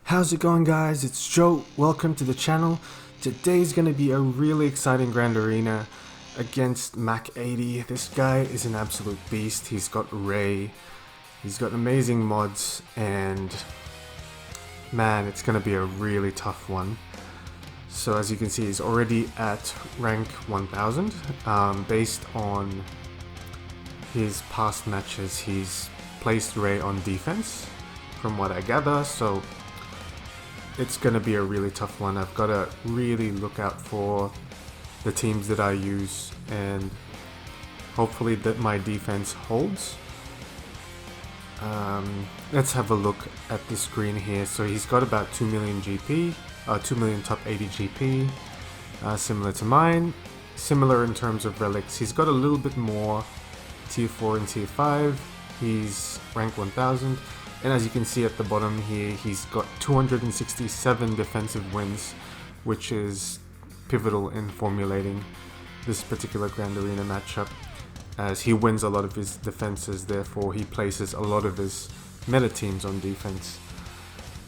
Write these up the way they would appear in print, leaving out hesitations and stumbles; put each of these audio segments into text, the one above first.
How's it going, guys? It's Joe. Welcome to the channel. Today's gonna be a really exciting Grand Arena against Mac 80. This guy is an absolute beast. He's got Rey, he's got amazing mods, and man, it's gonna be a really tough one. So as you can see, he's already at rank 1000. Based on his past matches, he's placed Rey on defense from what I gather, so it's going to be a really tough one. I've got to really look out for the teams that I use and hopefully that my defense holds. Let's have a look at the screen here. So he's got about 2 million GP, 2 million top 80 GP, similar to mine. Similar in terms of relics. He's got a little bit more tier 4 and tier 5. He's rank 1000. And as you can see at the bottom here, he's got 267 defensive wins, which is pivotal in formulating this particular Grand Arena matchup, as he wins a lot of his defenses, therefore he places a lot of his meta teams on defense.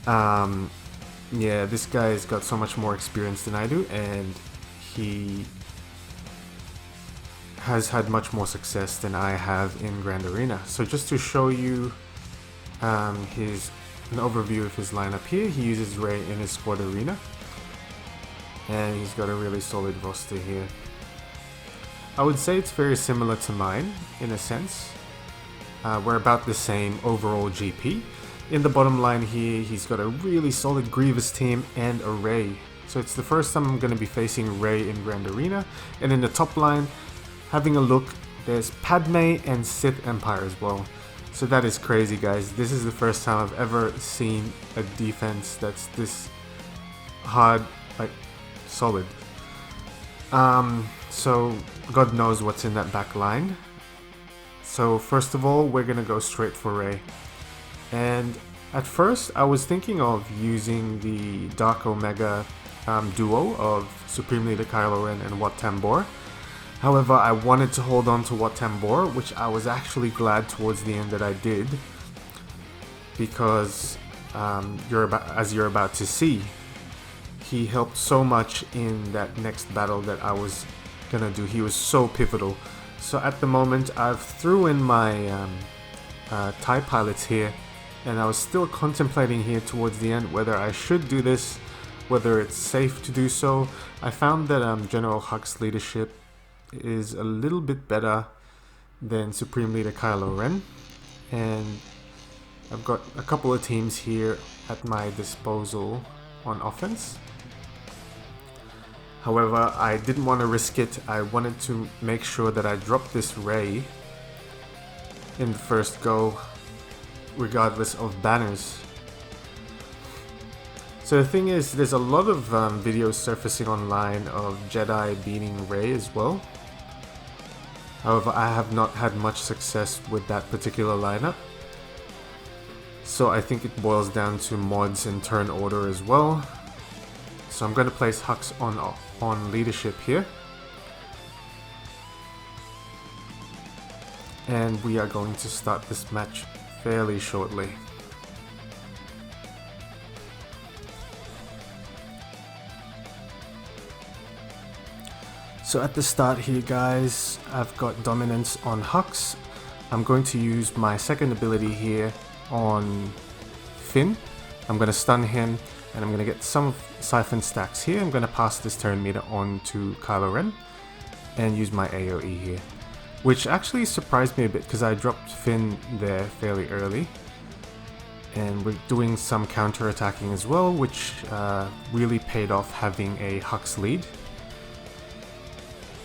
Yeah, this guy's got so much more experience than I do, and he has had much more success than I have in Grand Arena. So just to show you an overview of his lineup here, he uses Rey in his squad arena, and he's got a really solid roster here. I would say it's very similar to mine in a sense. We're about the same overall GP. In the bottom line here, he's got a really solid Grievous team and a Rey. So it's the first time I'm going to be facing Rey in Grand Arena. And in the top line, having a look, there's Padme and Sith Empire as well. So that is crazy, guys. This is the first time I've ever seen a defense that's this hard, like solid. So God knows what's in that back line. So first of all, we're gonna go straight for Rey. And at first, I was thinking of using the Dark Omega duo of Supreme Leader Kylo Ren and Wat Tambor. However, I wanted to hold on to Wat Tambor, which I was actually glad towards the end that I did, because as you're about to see, he helped so much in that next battle that I was gonna do. He was so pivotal. So at the moment, I've threw in my TIE pilots here, and I was still contemplating here towards the end whether I should do this, whether it's safe to do so. I found that General Hux leadership is a little bit better than Supreme Leader Kylo Ren, and I've got a couple of teams here at my disposal on offense. However, I didn't want to risk it. I wanted to make sure that I dropped this Rey in the first go, regardless of banners. So the thing is, there's a lot of videos surfacing online of Jedi beating Rey as well. However, I have not had much success with that particular lineup. So I think it boils down to mods and turn order as well. So I'm going to place Hux on leadership here. And we are going to start this match fairly shortly. So at the start here, guys, I've got dominance on Hux. I'm going to use my second ability here on Finn. I'm going to stun him, and I'm going to get some siphon stacks here. I'm going to pass this turn meter on to Kylo Ren and use my AoE here, which actually surprised me a bit because I dropped Finn there fairly early. And we're doing some counter attacking as well, which really paid off having a Hux lead.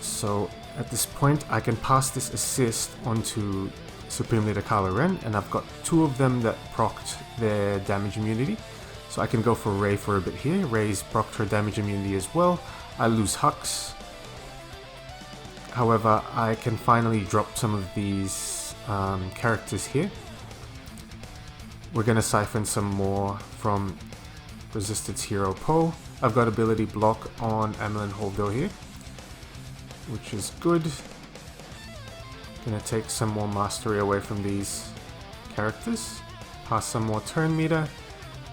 So at this point, I can pass this assist onto Supreme Leader Kylo Ren, and I've got two of them that procced their damage immunity. So I can go for Rey for a bit here. Rey's procced her damage immunity as well. I lose Hux. However, I can finally drop some of these characters here. We're going to siphon some more from Resistance Hero Poe. I've got ability block on Amelin Holdo here, which is good. Gonna take some more mastery away from these characters, pass some more turn meter,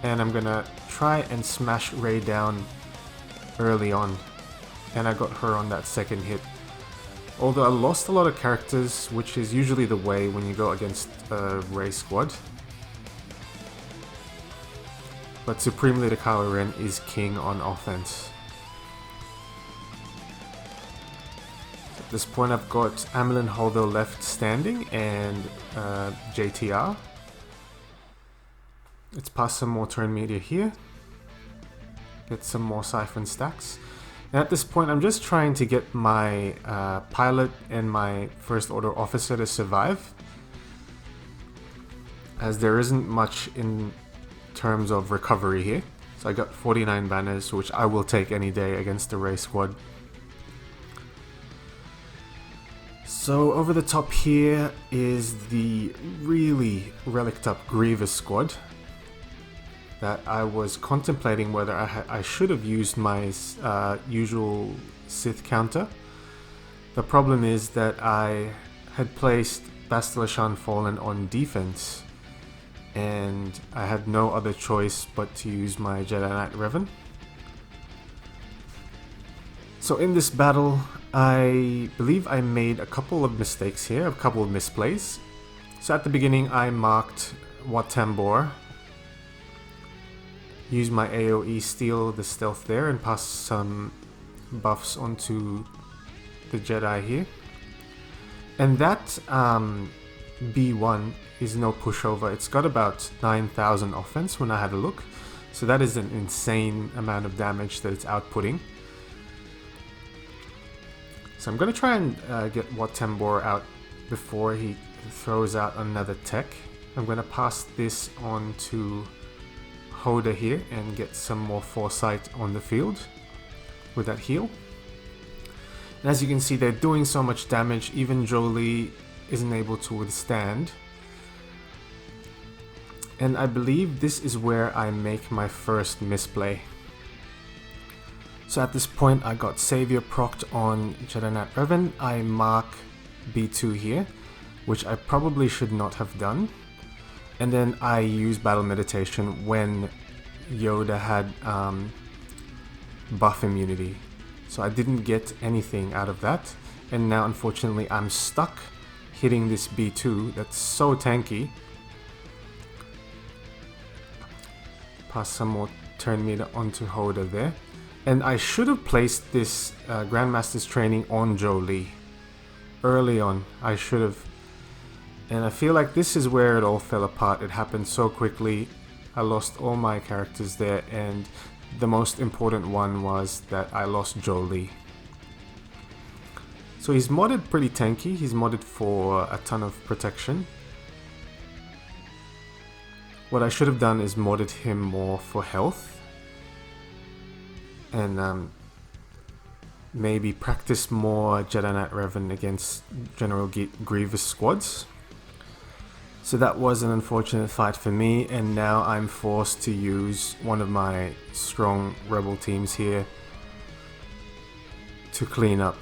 and I'm gonna try and smash Rey down early on, and I got her on that second hit. Although I lost a lot of characters, which is usually the way when you go against a Rey squad. But Supreme Leader Kylo Ren is king on offense. At this point I've got Amilyn Holdo left standing and JTR. Let's pass some more turn media here. Get some more siphon stacks. And at this point I'm just trying to get my pilot and my first order officer to survive, as there isn't much in terms of recovery here. So I got 49 banners, which I will take any day against the Rey squad. So over the top here is the really relicked up Grievous squad that I was contemplating whether I should have used my usual Sith counter. The problem is that I had placed Bastila Shan Fallen on defense, and I had no other choice but to use my Jedi Knight Revan. So in this battle, I believe I made a couple of mistakes here, a couple of misplays. So at the beginning I marked Wat Tambor, used my AoE steal the stealth there and pass some buffs onto the Jedi here. And that B1 is no pushover. It's got about 9,000 offense when I had a look. So that is an insane amount of damage that it's outputting. So I'm going to try and get Wat Tambor out before he throws out another tech. I'm going to pass this on to Hoda here and get some more foresight on the field with that heal. And as you can see, they're doing so much damage, even Jolee isn't able to withstand. And I believe this is where I make my first misplay. So at this point I got Savior procced on Jedi Knight Revan. I mark B2 here, which I probably should not have done. And then I use Battle Meditation when Yoda had buff immunity. So I didn't get anything out of that. And now unfortunately I'm stuck hitting this B2 that's so tanky. Pass some more turn meter onto Hoda there. And I should have placed this Grandmaster's training on Jolee early on. I should have. And I feel like this is where it all fell apart. It happened so quickly. I lost all my characters there, and the most important one was that I lost Jolee. So he's modded pretty tanky. He's modded for a ton of protection. What I should have done is modded him more for health. And maybe practice more Jedi Knight Revan against General Grievous squads. So that was an unfortunate fight for me, and now I'm forced to use one of my strong rebel teams here to clean up.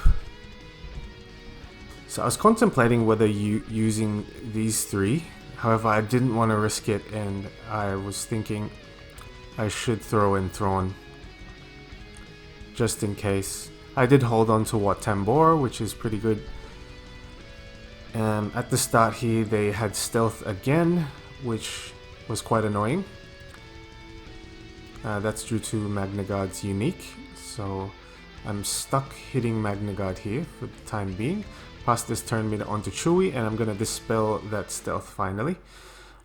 So I was contemplating whether using these three, however I didn't want to risk it, and I was thinking I should throw in Thrawn just in case. I did hold on to Wat Tambor, which is pretty good. At the start here they had stealth again, which was quite annoying. That's due to Magna Guard's unique, so I'm stuck hitting Magna Guard here for the time being. Pass this turn meter onto Chewie, and I'm going to dispel that stealth finally.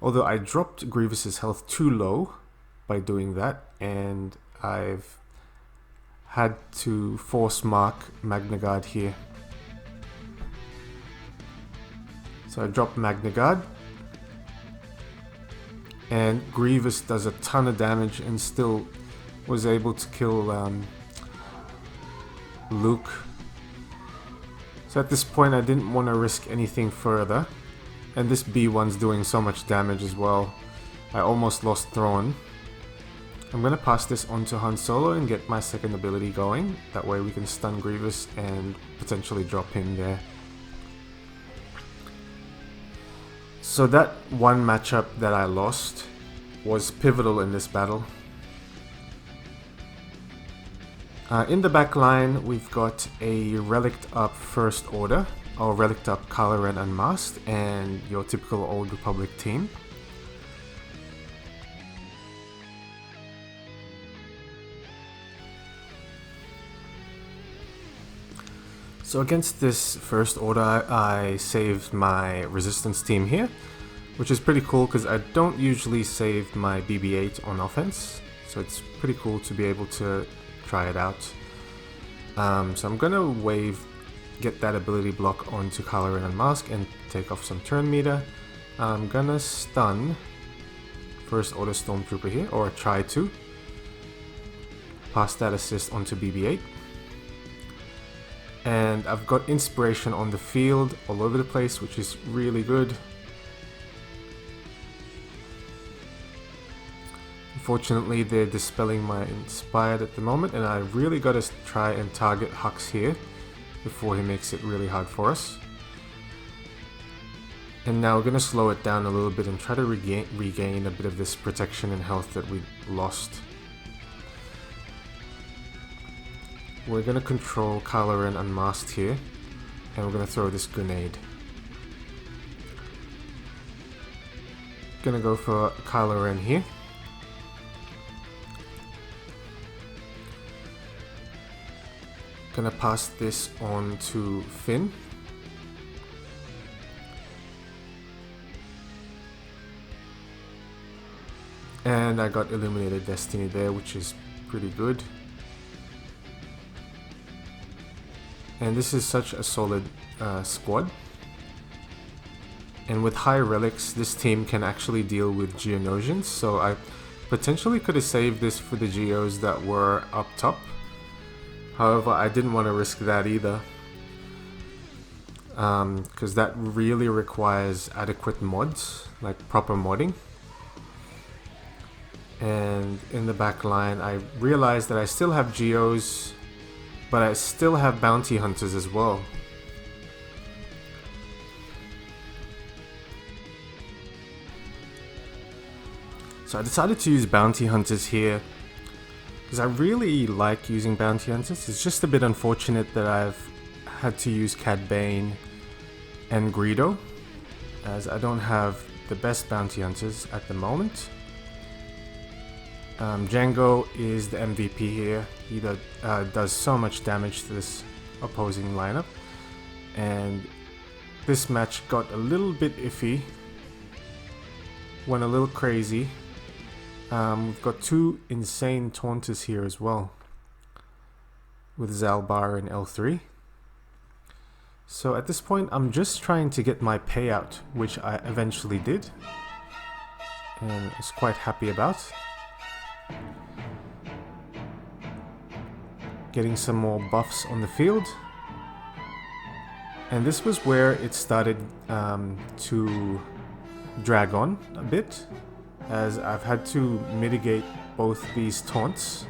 Although I dropped Grievous's health too low by doing that, and I've had to force mark Magna Guard here. So I dropped Magna Guard, and Grievous does a ton of damage and still was able to kill Luke. So at this point I didn't want to risk anything further, and this B1's doing so much damage as well. I almost lost Thrawn. I'm going to pass this on to Han Solo and get my second ability going. That way we can stun Grievous and potentially drop him there. So that one matchup that I lost was pivotal in this battle. In the back line, we've got a relicked up First Order, or relicked up Kylo Ren Unmasked, and your typical Old Republic team. So against this First Order, I saved my Resistance team here, which is pretty cool because I don't usually save my BB-8 on offense, so it's pretty cool to be able to try it out. So I'm gonna get that ability block onto Kylo Ren Unmasked and take off some turn meter. I'm gonna stun First Order Stormtrooper here, or try to. Pass that assist onto BB-8. And I've got inspiration on the field all over the place, which is really good. Unfortunately, they're dispelling my Inspired at the moment, and I really got to try and target Hux here before he makes it really hard for us. And now we're going to slow it down a little bit and try to regain a bit of this protection and health that we lost. We're going to control Kylo Ren Unmasked here, and we're going to throw this grenade. Gonna go for Kylo Ren here. Gonna pass this on to Finn. And I got Illuminated Destiny there, which is pretty good. And this is such a solid squad. And with high relics, this team can actually deal with Geonosians, so I potentially could have saved this for the Geos that were up top. However, I didn't want to risk that either, because that really requires adequate mods, like proper modding. And in the back line, I realized that I still have Geos, but I still have Bounty Hunters as well. So I decided to use Bounty Hunters here because I really like using Bounty Hunters. It's just a bit unfortunate that I've had to use Cad Bane and Greedo, as I don't have the best Bounty Hunters at the moment. Django is the MVP here. He does so much damage to this opposing lineup, and this match got a little bit iffy, went a little crazy. We've got two insane taunters here as well, with Zalbar and L3. So at this point, I'm just trying to get my payout, which I eventually did, and I was quite happy about. Getting some more buffs on the field. And this was where it started to drag on a bit, as I've had to mitigate both these taunts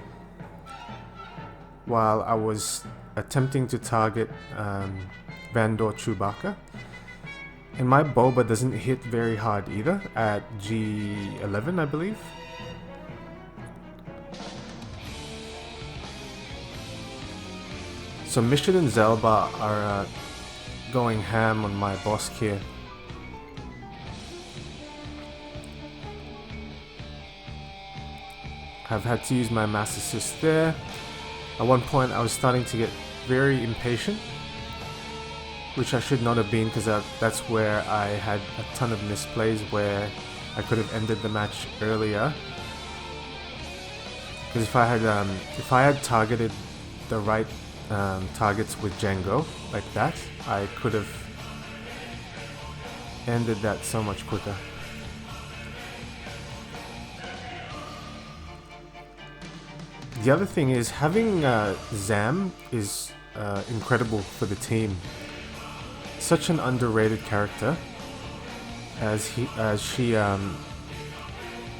while I was attempting to target Vandor Chewbacca. And my Boba doesn't hit very hard either at G11, I believe. So Mission and Zelba are going ham on my boss here. I've had to use my Mass Assist there. At one point I was starting to get very impatient, which I should not have been, because that's where I had a ton of misplays where I could have ended the match earlier. Because if I had targeted the right targets with Django like that, I could have ended that so much quicker. The other thing is, having Zam is incredible for the team. Such an underrated character, as she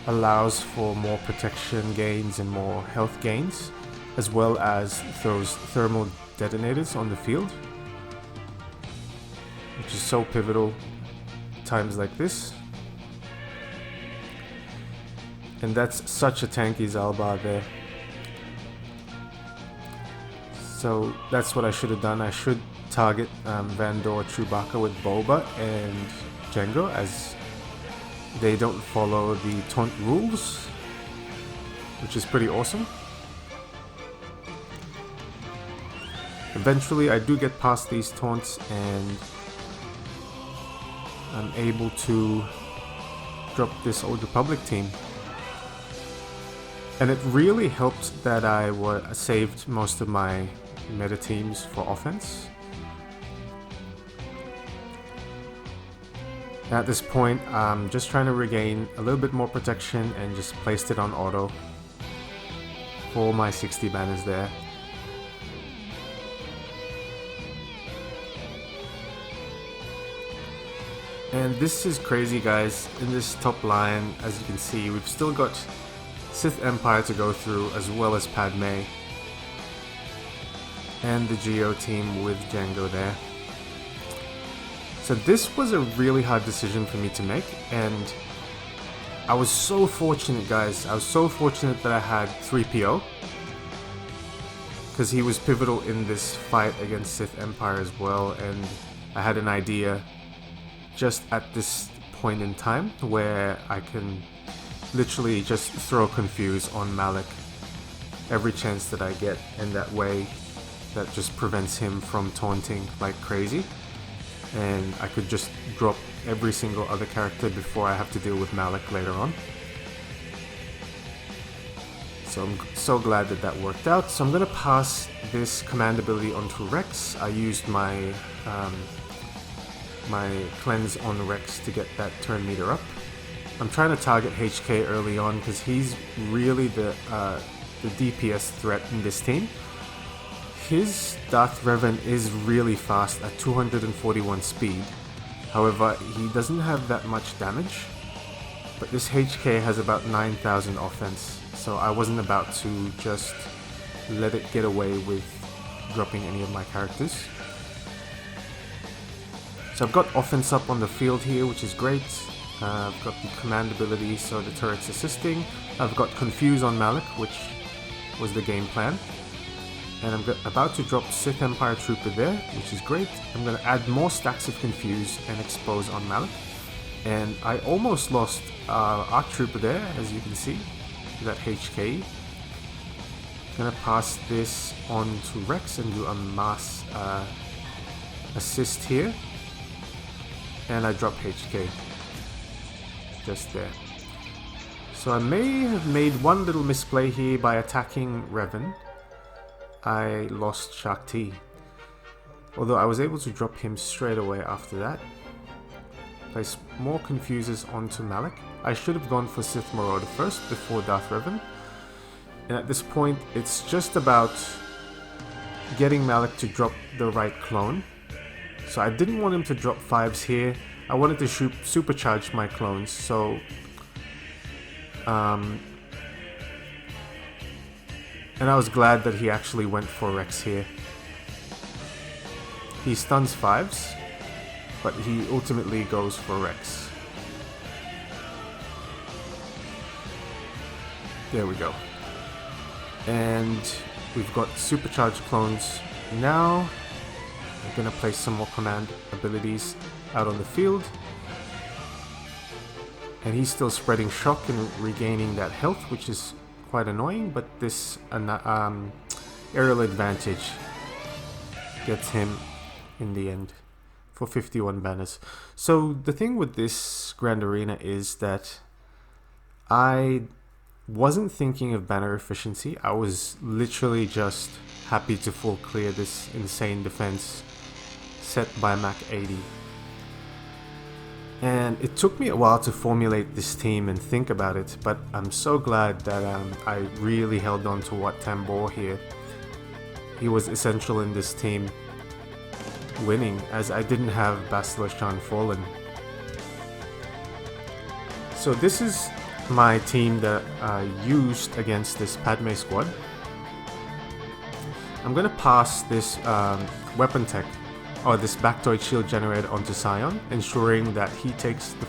allows for more protection gains and more health gains, as well as throws thermal detonators on the field, which is so pivotal times like this. And that's such a tanky Zalbar there. So that's what I should have done. I should target Vandor, Chewbacca with Boba and Jango, as they don't follow the taunt rules, which is pretty awesome. Eventually I do get past these taunts and I'm able to drop this Old Republic team. And it really helped that I saved most of my meta teams for offense. At this point, I'm just trying to regain a little bit more protection and just placed it on auto for my 60 banners there. And this is crazy, guys. In this top line, as you can see, we've still got Sith Empire to go through, as well as Padme and the Geo team with Jango there. So this was a really hard decision for me to make, and I was so fortunate, guys. I was so fortunate that I had 3PO, because he was pivotal in this fight against Sith Empire as well, and I had an idea just at this point in time where I can literally just throw Confuse on Malak every chance that I get, and that way that just prevents him from taunting like crazy, and I could just drop every single other character before I have to deal with Malak later on. So I'm so glad that that worked out. So I'm gonna pass this command ability onto Rex. I used my my cleanse on Rex to get that turn meter up. I'm trying to target HK early on because he's really the DPS threat in this team. His Darth Revan is really fast at 241 speed. However, he doesn't have that much damage, but this HK has about 9,000 offense, so I wasn't about to just let it get away with dropping any of my characters. So I've got offense up on the field here, which is great. I've got the command ability, so the turret's assisting. I've got Confuse on Malak, which was the game plan. And I'm about to drop Sith Empire Trooper there, which is great. I'm going to add more stacks of Confuse and Expose on Malak. And I almost lost Arc Trooper there, as you can see, that HK. I'm going to pass this on to Rex and do a mass assist here. And I drop HK. Just there. So I may have made one little misplay here by attacking Revan. I lost Shakti, although I was able to drop him straight away after that. Place more Confuses onto Malak. I should have gone for Sith Marauder first before Darth Revan, and at this point it's just about getting Malak to drop the right clone. So I didn't want him to drop 5s here. I wanted to supercharge my clones, so and I was glad that he actually went for Rex here. He stuns 5s, but he ultimately goes for Rex. There we go. And we've got supercharged clones now. I'm gonna place some more command abilities out on the field. And he's still spreading shock and regaining that health, which is quite annoying, but this aerial advantage gets him in the end for 51 banners. So the thing with this Grand Arena is that I wasn't thinking of banner efficiency. I was literally just happy to full clear this insane defense set by Mach 80. And it took me a while to formulate this team and think about it, but I'm so glad that I really held on to Wat Tambor here. He was essential in this team winning, as I didn't have Bastila Shan Fallen. So this is my team that I used against this Padme squad. I'm gonna pass this weapon tech, or this Bactoid shield generator, onto Sion, ensuring that he takes the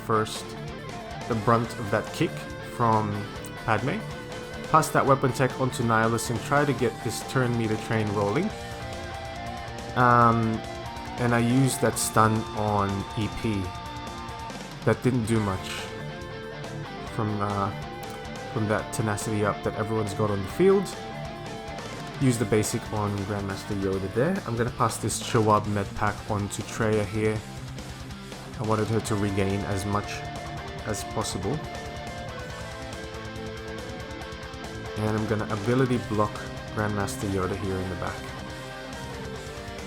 brunt of that kick from Padme. Pass that weapon tech onto Nihilus and try to get this turn meter train rolling. And I used that stun on EP. That didn't do much from that tenacity up that everyone's got on the field. Use the basic on Grandmaster Yoda there. I'm gonna pass this Chawab med pack on to Treya here. I wanted her to regain as much as possible. And I'm gonna ability block Grandmaster Yoda here in the back.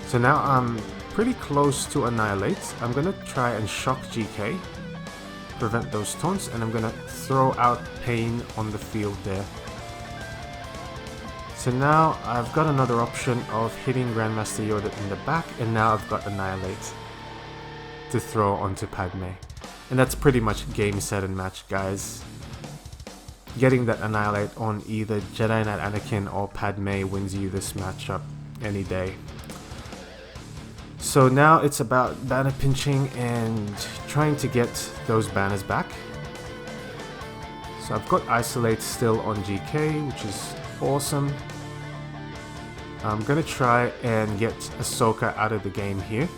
So now I'm pretty close to Annihilate. I'm gonna try and shock GK, prevent those taunts, and I'm gonna throw out Pain on the field there. So now I've got another option of hitting Grandmaster Yoda in the back, and now I've got Annihilate to throw onto Padme. And that's pretty much game, set, and match, guys. Getting that Annihilate on either Jedi Knight Anakin or Padme wins you this matchup any day. So now it's about banner pinching and trying to get those banners back. So I've got Isolate still on GK, which is awesome. I'm gonna try and get Ahsoka out of the game here.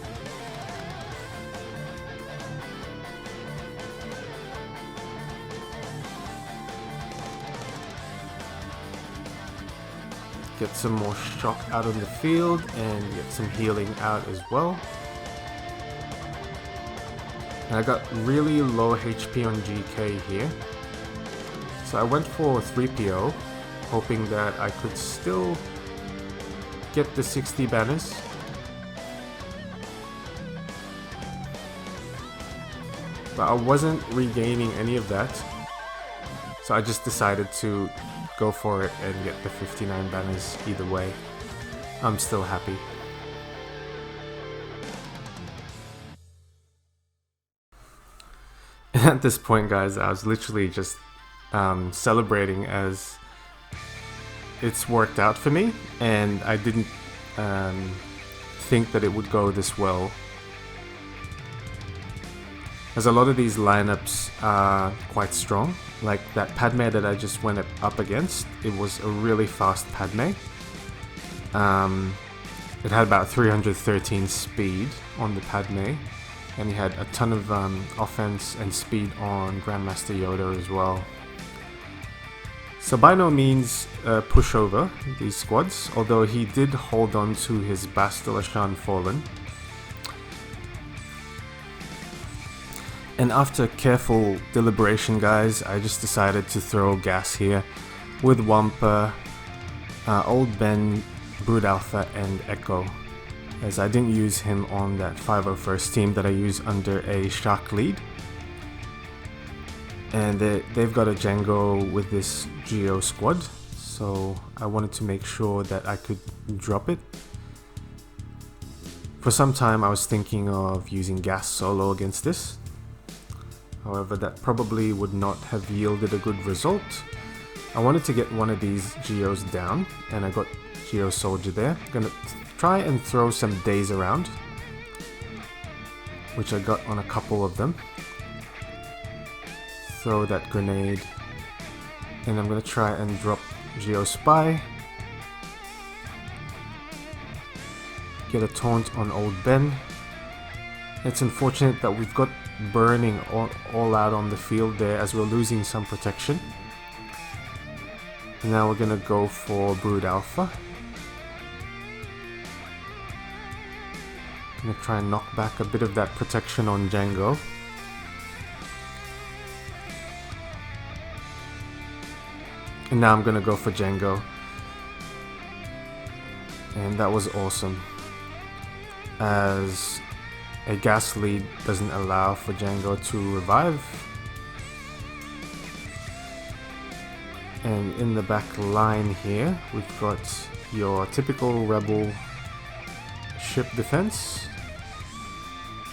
Get some more shock out on the field and get some healing out as well. And I got really low HP on GK here. So I went for 3PO, hoping that I could still get the 60 banners. But I wasn't regaining any of that. So I just decided to go for it and get the 59 banners either way. I'm still happy. And at this point, guys, I was literally just celebrating as it's worked out for me, and I didn't think that it would go this well, as a lot of these lineups are quite strong. Like that Padme that I just went up against, it was a really fast Padme. It had about 313 speed on the Padme, and he had a ton of offense and speed on Grandmaster Yoda as well. So by no means pushover these squads, although he did hold on to his Bastila Shan Fallen. And after careful deliberation, guys, I just decided to throw gas here with Wampa, Old Ben, Brood Alpha, and Echo, as I didn't use him on that 501st team that I use under a Shark lead. And they've got a Django with this Geo squad, so I wanted to make sure that I could drop it. For some time I was thinking of using gas solo against this. However, that probably would not have yielded a good result. I wanted to get one of these Geos down, and I got Geo Soldier there. I'm gonna try and throw some days around, which I got on a couple of them. Throw that grenade, and I'm gonna try and drop Geo Spy. Get a taunt on Old Ben. It's unfortunate that we've got burning all out on the field there, as we're losing some protection. And now we're gonna go for Brood Alpha. Gonna try and knock back a bit of that protection on Django. And now I'm gonna go for Django. And that was awesome, as a gas lead doesn't allow for Django to revive. And in the back line here, we've got your typical rebel ship defense,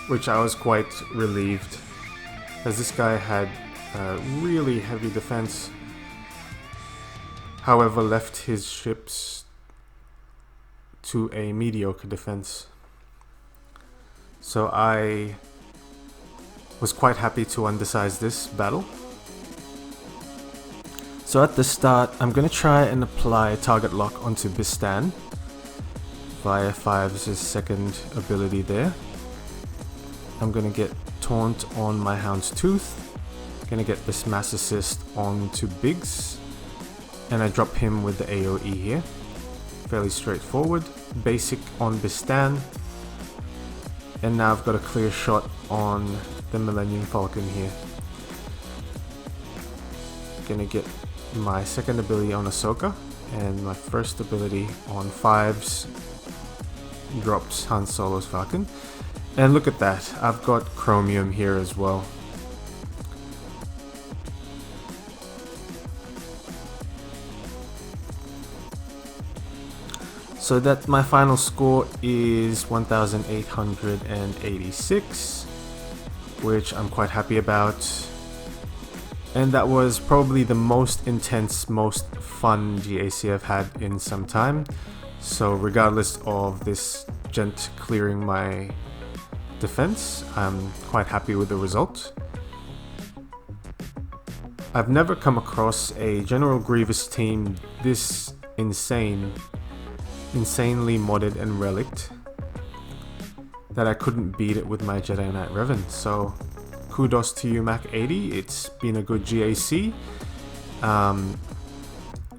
which I was quite relieved, as this guy had really heavy defense, however left his ships to a mediocre defense. So I was quite happy to undersize this battle. So at the start, I'm going to try and apply target lock onto Bistan. via Fives' second ability there. I'm gonna get Taunt on my Houndstooth. Gonna get this Mass Assist onto Biggs. And I drop him with the AoE here. Fairly straightforward. Basic on Bistan. And now I've got a clear shot on the Millennium Falcon here. Gonna get my second ability on Ahsoka. And my first ability on Fives drops Han Solo's Falcon. And look at that, I've got Chromium here as well. So that my final score is 1886, which I'm quite happy about. And that was probably the most intense, most fun GAC I've had in some time. So regardless of this gent clearing my defense, I'm quite happy with the result. I've never come across a General Grievous team this insanely modded and relicked that I couldn't beat it with my Jedi Knight Revan. So kudos to you, Mac80. It's been a good GAC.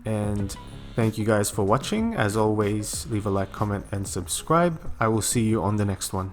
And thank you guys for watching. As always, leave a like, comment, and subscribe. I will see you on the next one.